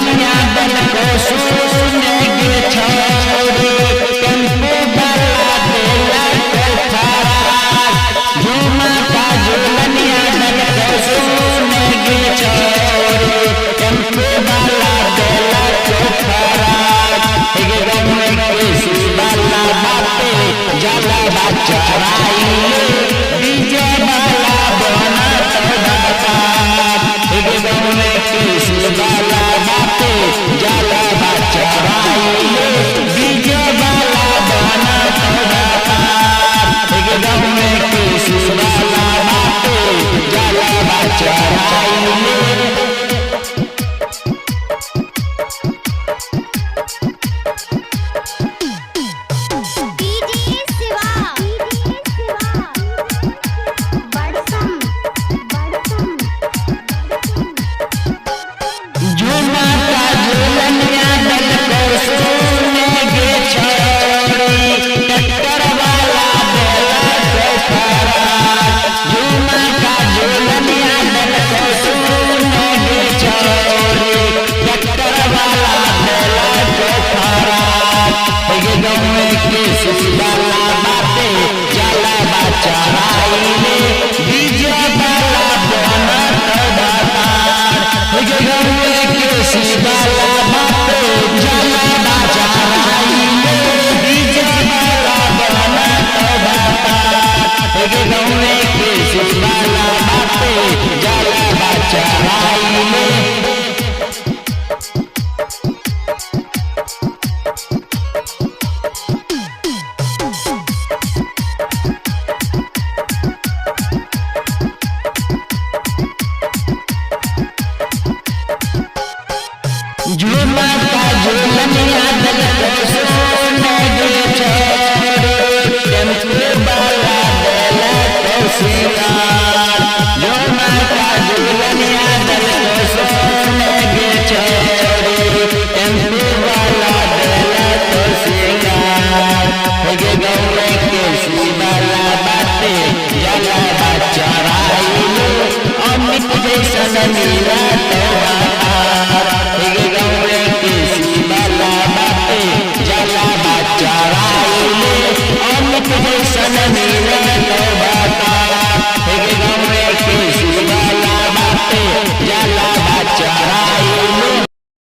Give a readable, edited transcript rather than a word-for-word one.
झूलनिया दल को सुने गे छोड़ी टेम्पो वाला देला को फरार झूमा का झूलनिया दल को सुने गे छोड़ी टेम्पो वाला देला को फरार एक गम के सुबाला बाते जाला बचराई डीजे वाला बना तो बात एक गम के सुबाला बाते जाला बचराई डीजे वाला बना तो बात एक गम के सुबाला बाते जाला बचराई झूमा का झूलनिया दल को सुने गे छोड़ी टेम्पो वाला देला को सिंगार झूमा का झूलनिया दल को सुने गे छोड़ी टेम्पो वाला देला को सिंगार गे गौरे के सुबाला बाते जाला बचराई अमित जैसन नीला तो जाला बचराई अमित जैसन नीला